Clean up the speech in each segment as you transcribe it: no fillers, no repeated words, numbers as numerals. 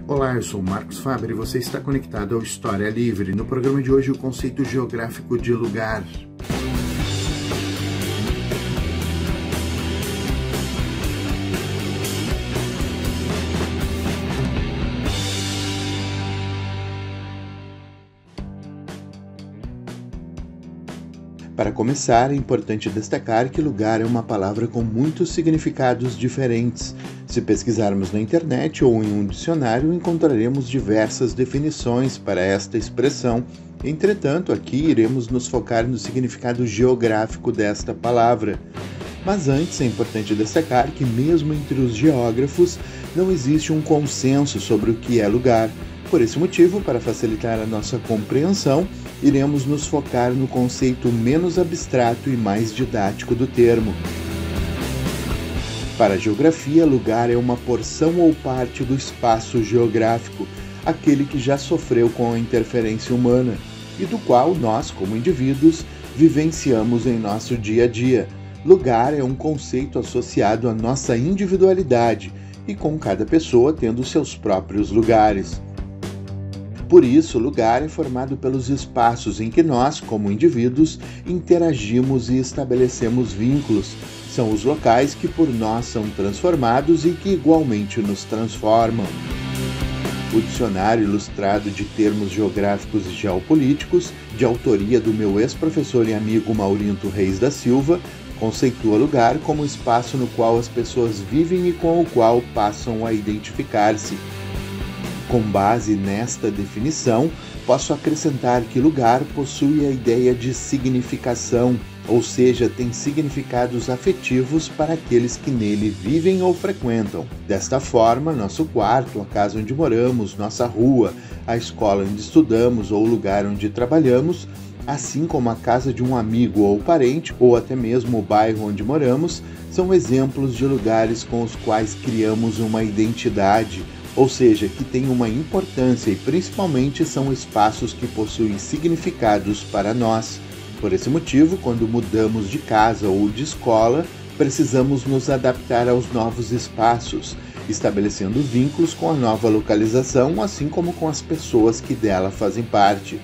Olá, eu sou o Marcos Faber e você está conectado ao História Livre. No programa de hoje, o conceito geográfico de lugar. Para começar, é importante destacar que lugar é uma palavra com muitos significados diferentes. Se pesquisarmos na internet ou em um dicionário, encontraremos diversas definições para esta expressão. Entretanto, aqui iremos nos focar no significado geográfico desta palavra. Mas antes, é importante destacar que mesmo entre os geógrafos, não existe um consenso sobre o que é lugar. Por esse motivo, para facilitar a nossa compreensão, iremos nos focar no conceito menos abstrato e mais didático do termo. Para a geografia, lugar é uma porção ou parte do espaço geográfico, aquele que já sofreu com a interferência humana e do qual nós, como indivíduos, vivenciamos em nosso dia a dia. Lugar é um conceito associado à nossa individualidade e com cada pessoa tendo seus próprios lugares. Por isso, lugar é formado pelos espaços em que nós, como indivíduos, interagimos e estabelecemos vínculos. São os locais que por nós são transformados e que igualmente nos transformam. O Dicionário Ilustrado de Termos Geográficos e Geopolíticos, de autoria do meu ex-professor e amigo Maurinto Reis da Silva, conceitua lugar como espaço no qual as pessoas vivem e com o qual passam a identificar-se. Com base nesta definição, posso acrescentar que lugar possui a ideia de significação, ou seja, tem significados afetivos para aqueles que nele vivem ou frequentam. Desta forma, nosso quarto, a casa onde moramos, nossa rua, a escola onde estudamos ou o lugar onde trabalhamos, assim como a casa de um amigo ou parente, ou até mesmo o bairro onde moramos, são exemplos de lugares com os quais criamos uma identidade, ou seja, que têm uma importância e principalmente são espaços que possuem significados para nós. Por esse motivo, quando mudamos de casa ou de escola, precisamos nos adaptar aos novos espaços, estabelecendo vínculos com a nova localização, assim como com as pessoas que dela fazem parte.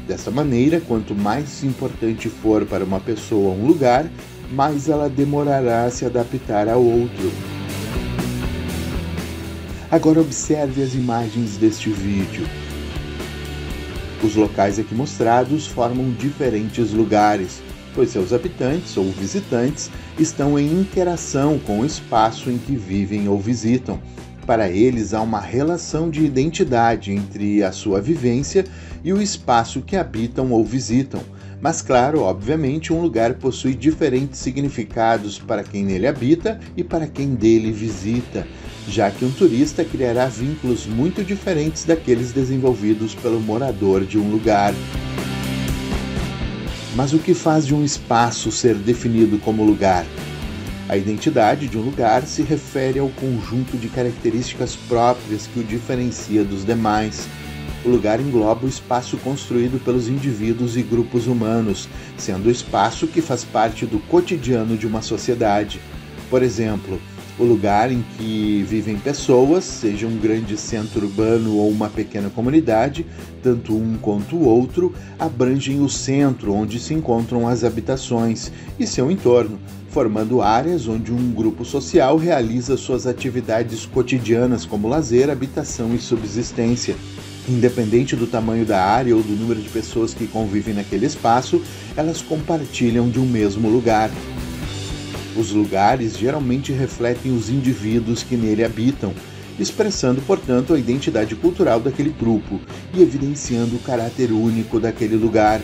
Dessa maneira, quanto mais importante for para uma pessoa um lugar, mais ela demorará a se adaptar ao outro. Agora observe as imagens deste vídeo. Os locais aqui mostrados formam diferentes lugares, pois seus habitantes ou visitantes estão em interação com o espaço em que vivem ou visitam. Para eles, há uma relação de identidade entre a sua vivência e o espaço que habitam ou visitam. Mas claro, obviamente, um lugar possui diferentes significados para quem nele habita e para quem dele visita, já que um turista criará vínculos muito diferentes daqueles desenvolvidos pelo morador de um lugar. Mas o que faz de um espaço ser definido como lugar? A identidade de um lugar se refere ao conjunto de características próprias que o diferencia dos demais. O lugar engloba o espaço construído pelos indivíduos e grupos humanos, sendo o espaço que faz parte do cotidiano de uma sociedade. Por exemplo, o lugar em que vivem pessoas, seja um grande centro urbano ou uma pequena comunidade, tanto um quanto o outro, abrangem o centro onde se encontram as habitações e seu entorno, formando áreas onde um grupo social realiza suas atividades cotidianas como lazer, habitação e subsistência. Independente do tamanho da área ou do número de pessoas que convivem naquele espaço, elas compartilham de um mesmo lugar. Os lugares geralmente refletem os indivíduos que nele habitam, expressando, portanto, a identidade cultural daquele grupo e evidenciando o caráter único daquele lugar.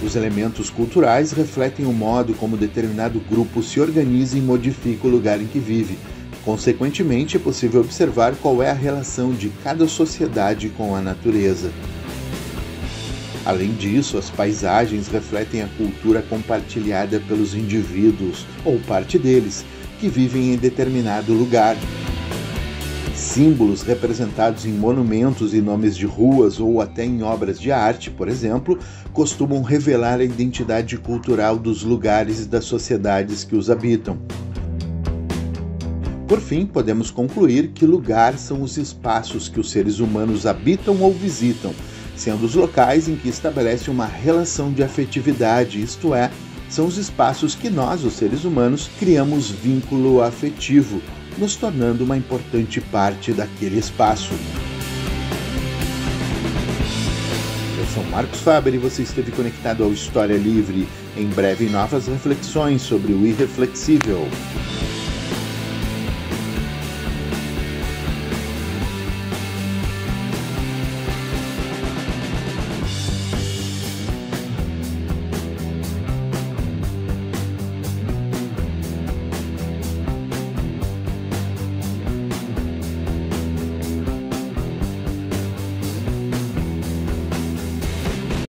Os elementos culturais refletem o modo como determinado grupo se organiza e modifica o lugar em que vive. Consequentemente, é possível observar qual é a relação de cada sociedade com a natureza. Além disso, as paisagens refletem a cultura compartilhada pelos indivíduos, ou parte deles, que vivem em determinado lugar. Símbolos representados em monumentos e nomes de ruas ou até em obras de arte, por exemplo, costumam revelar a identidade cultural dos lugares e das sociedades que os habitam. Por fim, podemos concluir que lugar são os espaços que os seres humanos habitam ou visitam, sendo os locais em que estabelece uma relação de afetividade, isto é, são os espaços que nós, os seres humanos, criamos vínculo afetivo, nos tornando uma importante parte daquele espaço. Eu sou Marcos Faber e você esteve conectado ao História Livre. Em breve, novas reflexões sobre o irreflexível.